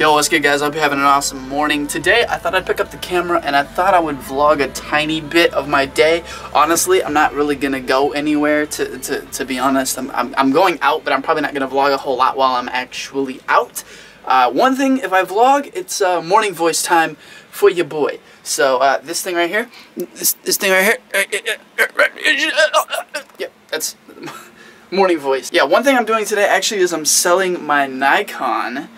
Yo, what's good, guys? I hope you're having an awesome morning. Today, I thought I'd pick up the camera and I thought I would vlog a tiny bit of my day. Honestly, I'm not really gonna go anywhere, to be honest. I'm going out, but I'm probably not gonna vlog a whole lot while I'm actually out. One thing, if I vlog, it's morning voice time for your boy. So, this thing right here, this thing right here, yeah, that's morning voice. Yeah, one thing I'm doing today actually is I'm selling my Nikon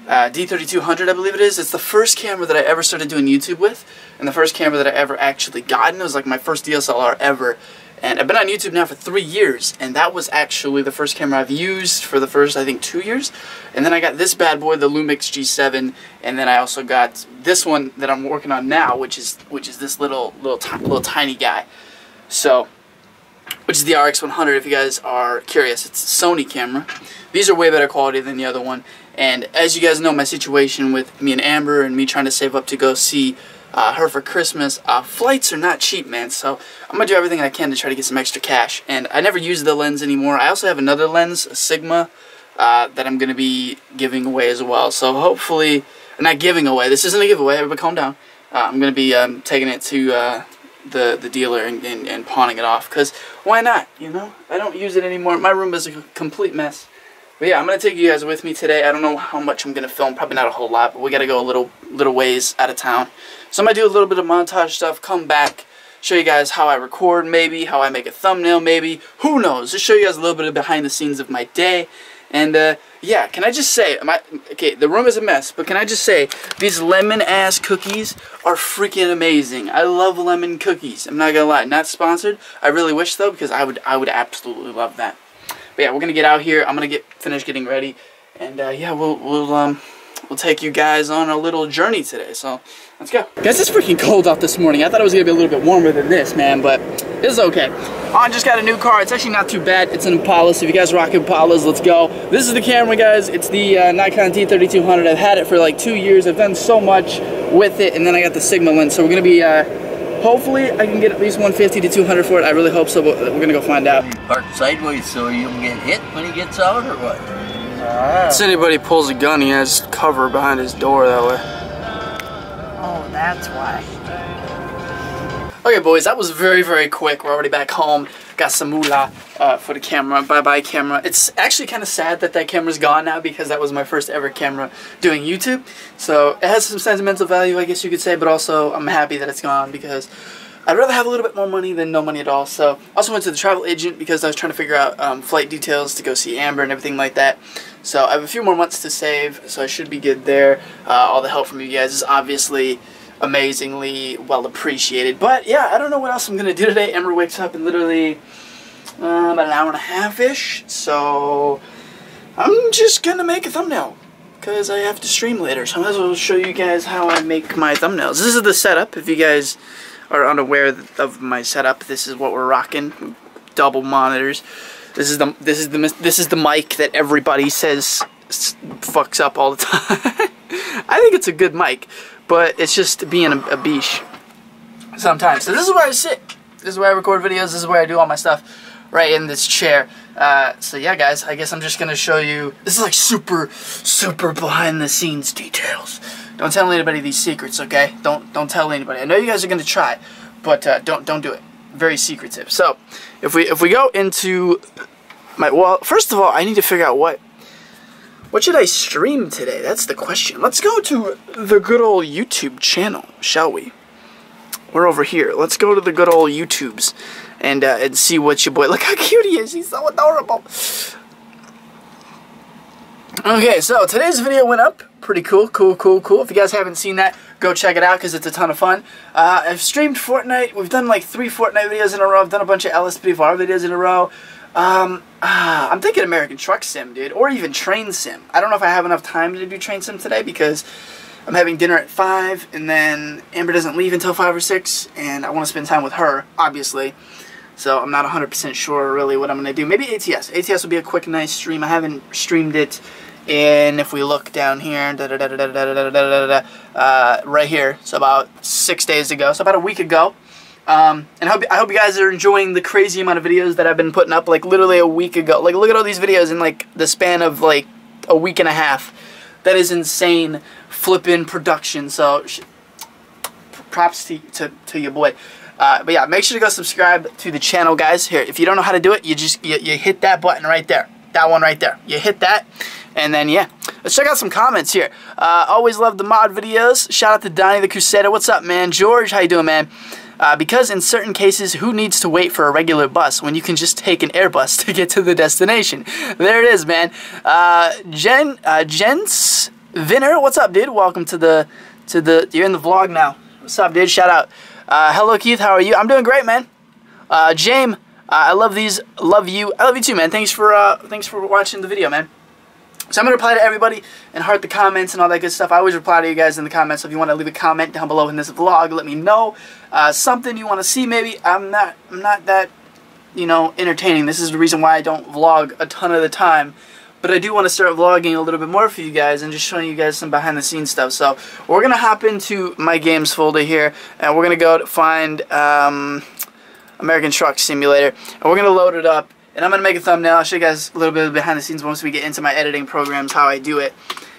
D3200, I believe it is. It's the first camera that I ever started doing YouTube with, and the first camera that I ever actually gotten. It was like my first DSLR ever, and I've been on YouTube now for 3 years, and that was actually the first camera I've used for the first, I think, 2 years. And then I got this bad boy, the Lumix G7, and then I also got this one that I'm working on now, which is this little tiny guy. So, which is the RX100, if you guys are curious. It's a Sony camera. These are way better quality than the other one. And as you guys know, my situation with me and Amber and me trying to save up to go see her for Christmas, flights are not cheap, man. So I'm going to do everything I can to try to get some extra cash. And I never use the lens anymore. I also have another lens, a Sigma, that I'm going to be giving away as well. So hopefully, not giving away, this isn't a giveaway, everybody calm down. I'm going to be taking it to the dealer and pawning it off, because why not, you know? I don't use it anymore. My room is a complete mess. But yeah, I'm going to take you guys with me today. I don't know how much I'm going to film, probably not a whole lot, but we got to go a little ways out of town. So I'm going to do a little bit of montage stuff, come back, show you guys how I record maybe, how I make a thumbnail maybe, who knows, just show you guys a little bit of behind the scenes of my day. And yeah, can I just say, okay, the room is a mess, but can I just say, these lemon-ass cookies are freaking amazing. I love lemon cookies. I'm not gonna lie, not sponsored. I really wish though, because I would absolutely love that. But yeah, we're gonna get out here. I'm gonna finish getting ready, and yeah, we'll take you guys on a little journey today. So let's go. Guys, it's freaking cold out this morning. I thought it was gonna be a little bit warmer than this, man, but it's okay. I just got a new car. It's actually not too bad. It's an Impala, so if you guys rock Impalas, let's go. This is the camera, guys. It's the Nikon D3200. I've had it for like 2 years. I've done so much with it, and then I got the Sigma lens. So we're gonna be, hopefully I can get at least 150 to 200 for it. I really hope so, but we're gonna go find out. Park sideways so you don't get hit when he gets out, or what? If anybody pulls a gun, he has cover behind his door that way. Oh, that's why. Okay, boys, that was very, very quick. We're already back home. Got some moolah for the camera. Bye-bye, camera. It's actually kind of sad that that camera's gone now, because that was my first ever camera doing YouTube. So it has some sentimental value, I guess you could say, but also I'm happy that it's gone, because I'd rather have a little bit more money than no money at all. So I also went to the travel agent because I was trying to figure out flight details to go see Amber and everything like that. So I have a few more months to save, so I should be good there. All the help from you guys is obviously amazingly well appreciated. But yeah, I don't know what else I'm gonna do today. Amber wakes up in literally about an hour and a half-ish, so I'm just gonna make a thumbnail because I have to stream later. So I might as well show you guys how I make my thumbnails. This is the setup. If you guys are unaware of my setup, this is what we're rocking. Double monitors. This is the mic that everybody says fucks up all the time. I think it's a good mic, but it's just being a biche sometimes. So this is where I sit. This is where I record videos. This is where I do all my stuff, right in this chair. So yeah, guys, I guess I'm just gonna show you. This is like super behind the scenes details. Don't tell anybody these secrets, okay? Don't tell anybody. I know you guys are gonna try, but don't do it. Very secretive. So if we go into my, well, first of all, I need to figure out what should I stream today? That's the question. Let's go to the good old YouTube channel, shall we? We're over here. Let's go to the good old YouTubes and see what your boy. Look how cute he is. He's so adorable. Okay, so today's video went up. Pretty cool. If you guys haven't seen that, go check it out because it's a ton of fun. I've streamed Fortnite. We've done like 3 Fortnite videos in a row. I've done a bunch of LSPDVR videos in a row. I'm thinking American Truck Sim, dude, or even Train Sim. I don't know if I have enough time to do Train Sim today because I'm having dinner at 5, and then Amber doesn't leave until 5 or 6, and I want to spend time with her, obviously. So I'm not 100% sure really what I'm going to do. Maybe ATS. ATS will be a quick, nice stream. I haven't streamed it in, if we look down here, right here, so about 6 days ago, so about a week ago. And I hope you guys are enjoying the crazy amount of videos that I've been putting up, like literally a week ago. Like, look at all these videos in like the span of like a week and a half. That is insane flipping production. So props to your boy. But yeah, make sure to go subscribe to the channel, guys. Here, if you don't know how to do it, you just you hit that button right there. That one right there. You hit that, and then yeah. Let's check out some comments here. Always love the mod videos. Shout out to Donnie the Crusader. What's up, man? George, how you doing, man? Because in certain cases, who needs to wait for a regular bus when you can just take an Airbus to get to the destination? There it is, man. Jens Vinner, what's up, dude? Welcome to the you're in the vlog now. What's up, dude? Shout out. Hello, Keith. How are you? I'm doing great, man. James, I love these. Love you. I love you too, man. Thanks for watching the video, man. So I'm going to reply to everybody and heart the comments and all that good stuff. I always reply to you guys in the comments. So if you want to leave a comment down below in this vlog, let me know. Something you want to see maybe. I'm not that, you know, entertaining. This is the reason why I don't vlog a ton of the time. But I do want to start vlogging a little bit more for you guys and just showing you guys some behind the scenes stuff. So we're going to hop into my games folder here. And we're going to go to find American Truck Simulator. And we're going to load it up. And I'm going to make a thumbnail. I'll show you guys a little bit of behind the scenes once we get into my editing programs, how I do it,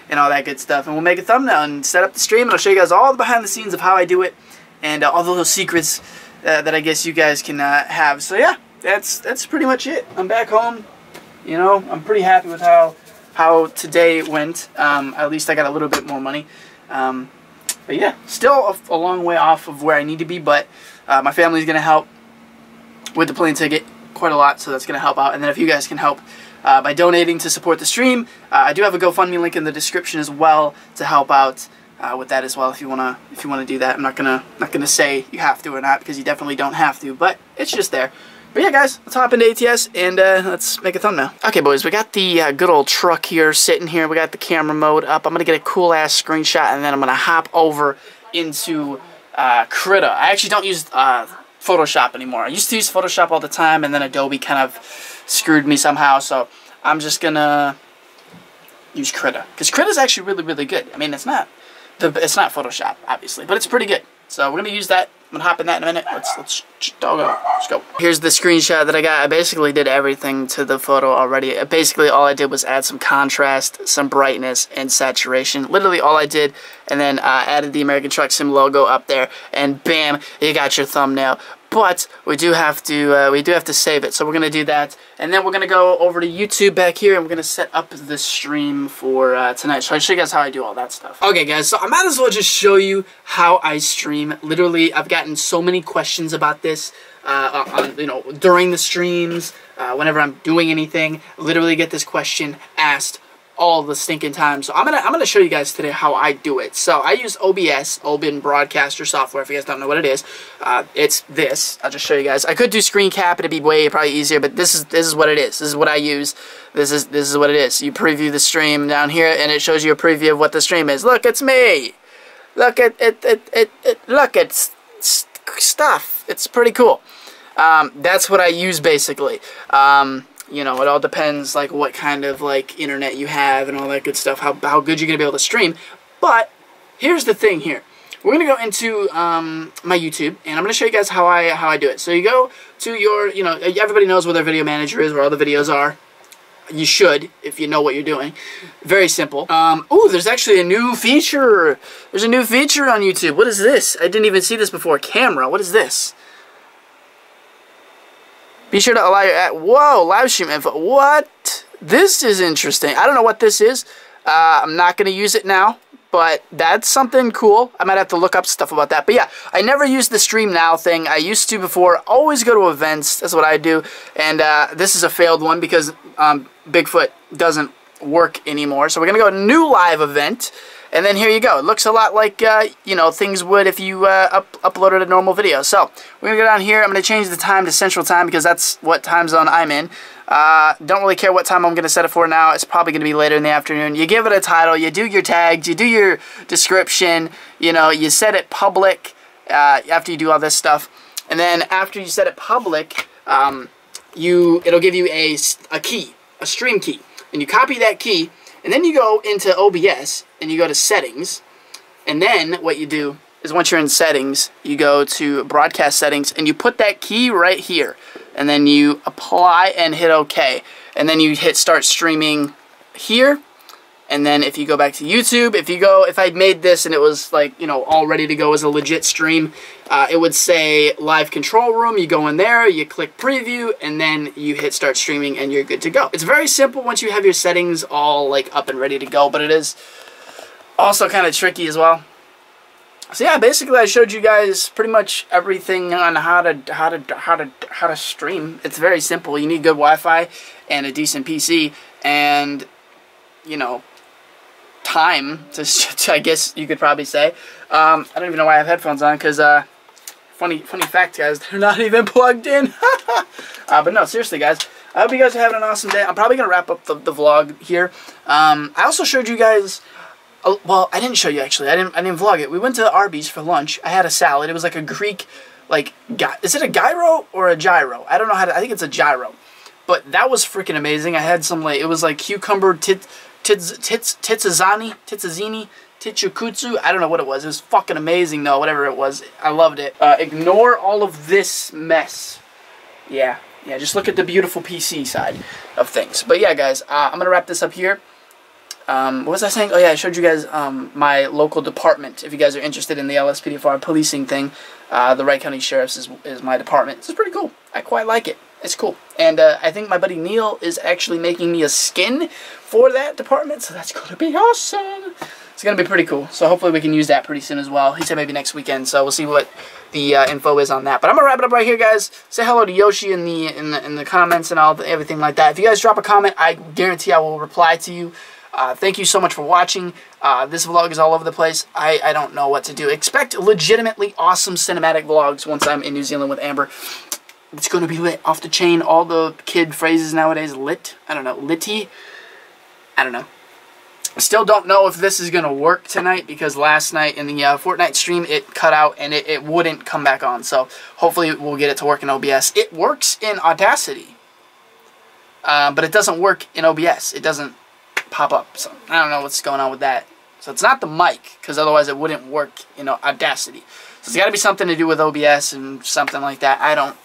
and all that good stuff. And we'll make a thumbnail and set up the stream, and I'll show you guys all the behind the scenes of how I do it, and all the little secrets that I guess you guys can have. So yeah, that's pretty much it. I'm back home. You know, I'm pretty happy with how today went. At least I got a little bit more money. But yeah, still a long way off of where I need to be, but my family's going to help with the plane ticket quite a lot, so that's going to help out. And then if you guys can help by donating to support the stream, I do have a GoFundMe link in the description as well to help out with that as well. If you wanna do that, I'm not gonna say you have to or not, because you definitely don't have to, but it's just there. But yeah, guys, let's hop into ATS and let's make a thumbnail. Okay, boys, we got the good old truck here sitting here. We got the camera mode up. I'm gonna get a cool ass screenshot, and then I'm gonna hop over into Krita. I actually don't use Photoshop anymore. I used to use Photoshop all the time, and then Adobe kind of screwed me somehow, so I'm just gonna use Krita, because Krita's actually really, really good. I mean, it's not Photoshop, obviously, but it's pretty good. So we're gonna use that. I'm gonna hop in that in a minute. Let's go. Here's the screenshot that I got. I basically did everything to the photo already. Basically, all I did was add some contrast, some brightness, and saturation. Literally all I did, and then added the American Truck Sim logo up there, and bam, you got your thumbnail. But we do have to save it, so we're gonna do that, and then we're gonna go over to YouTube back here, and we're gonna set up the stream for tonight. So I'll show you guys how I do all that stuff. Okay, guys, so I might as well just show you how I stream. Literally, I've gotten so many questions about this, you know, during the streams, whenever I'm doing anything. Literally get this question asked all the stinking time. So I'm gonna show you guys today how I do it. So I use OBS, Open Broadcaster software. If you guys don't know what it is, it's this. I'll just show you guys. I could do screen cap, it'd be way probably easier, but this is what it is. This is what I use. This is what it is. You preview the stream down here, and it shows you a preview of what the stream is. Look, it's me. Look at it. Look, it's stuff. It's pretty cool. That's what I use basically. You know, it all depends, like, what kind of, like, internet you have and all that good stuff, how good you're going to be able to stream. But here's the thing here. We're going to go into my YouTube, and I'm going to show you guys how I do it. So you go to your, you know, everybody knows where their video manager is, where all the videos are. You should, if you know what you're doing. Very simple. Ooh, there's actually a new feature. There's a new feature on YouTube. What is this? I didn't even see this before. Camera. What is this? Be sure to allow your whoa, live stream info. What? This is interesting. I don't know what this is. I'm not going to use it now, but that's something cool. I might have to look up stuff about that. But yeah, I never used the stream now thing. I used to before. Always go to events. That's what I do. And this is a failed one because Bigfoot doesn't work anymore. So we're going to go to new live event. And then here you go. It looks a lot like, you know, things would if you uploaded a normal video. So, we're going to go down here. I'm going to change the time to Central Time because that's what time zone I'm in. Don't really care what time I'm going to set it for now. It's probably going to be later in the afternoon. You give it a title. You do your tags. You do your description. You know, you set it public after you do all this stuff. And then after you set it public, it'll give you a key, a stream key. And you copy that key. And then you go into OBS, and you go to Settings, and then what you do is once you're in Settings, you go to Broadcast Settings, and you put that key right here, and then you apply and hit OK. And then you hit Start Streaming here, And then if you go back to YouTube, if I made this and it was like, you know, all ready to go as a legit stream, it would say live control room. You go in there, you click preview, and then you hit start streaming and you're good to go. It's very simple once you have your settings all like up and ready to go, but it is also kind of tricky as well. So yeah, basically I showed you guys pretty much everything on how to stream. It's very simple. You need good Wi-Fi and a decent PC and, you know, time to I guess you could probably say. I don't even know why I have headphones on, because funny fact, guys, they're not even plugged in. But no, seriously, guys, I hope you guys are having an awesome day. I'm probably gonna wrap up the vlog here. I also showed you guys, well, I didn't show you actually, I didn't vlog it. We went to Arby's for lunch. I had a salad. It was like a Greek, like, is it a gyro or a gyro? I don't know how to, I think it's a gyro, but that was freaking amazing. I had some, like, it was like cucumber tizzini, tichukutsu. I don't know what it was. It was fucking amazing though, whatever it was. I loved it. Ignore all of this mess. Yeah, just look at the beautiful PC side of things. But yeah, guys, I'm going to wrap this up here. What was I saying? Oh yeah, I showed you guys my local department. If you guys are interested in the LSPDFR policing thing, the Wright County Sheriff's is my department. This is pretty cool. I quite like it. It's cool. And I think my buddy Neil is actually making me a skin for that department, so that's going to be awesome. It's going to be pretty cool. So hopefully we can use that pretty soon as well. He said maybe next weekend, so we'll see what the info is on that. But I'm going to wrap it up right here, guys. Say hello to Yoshi in the comments and everything like that. If you guys drop a comment, I guarantee I will reply to you. Thank you so much for watching. This vlog is all over the place. I don't know what to do. Expect legitimately awesome cinematic vlogs once I'm in New Zealand with Amber. It's going to be lit, off the chain. All the kid phrases nowadays, lit. I don't know, litty. I don't know. Still don't know if this is going to work tonight, because last night in the Fortnite stream it cut out and it wouldn't come back on. So hopefully we'll get it to work in OBS. It works in Audacity, but it doesn't work in OBS. It doesn't pop up. So I don't know what's going on with that. So it's not the mic, because otherwise it wouldn't work in Audacity. So it's got to be something to do with OBS and something like that. I don't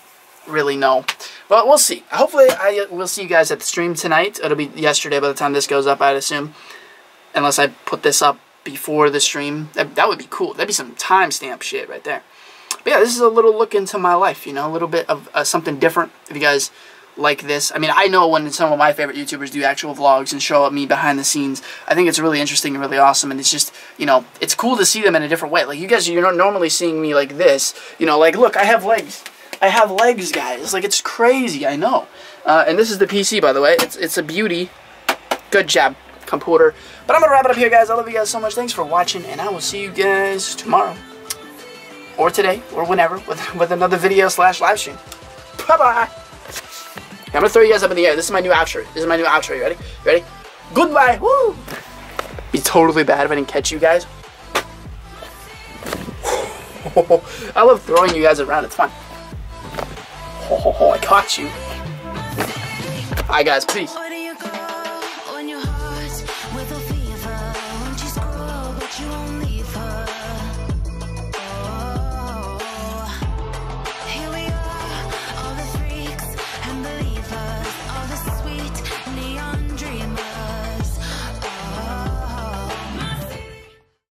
really know, but we'll see. Hopefully I will see you guys at the stream tonight. It'll be yesterday by the time this goes up, I'd assume, unless I put this up before the stream. That would be cool. That'd be some timestamp shit right there. But yeah, this is a little look into my life, you know, a little bit of something different. If you guys like this, I mean, I know when some of my favorite YouTubers do actual vlogs and show up me behind the scenes, I think it's really interesting and really awesome, and it's just, you know, it's cool to see them in a different way. Like, you guys, you're not normally seeing me like this, you know, like, look, I have legs. I have legs, guys. Like, it's crazy, I know. And this is the PC, by the way. It's a beauty. Good job, computer. But I'm going to wrap it up here, guys. I love you guys so much. Thanks for watching, and I will see you guys tomorrow. Or today, or whenever, with another video / live stream. Bye-bye. I'm going to throw you guys up in the air. This is my new outro. This is my new outro. You ready? You ready? Goodbye. Woo! It'd be totally bad if I didn't catch you guys. I love throwing you guys around. It's fun. I caught you. Alright guys, peace.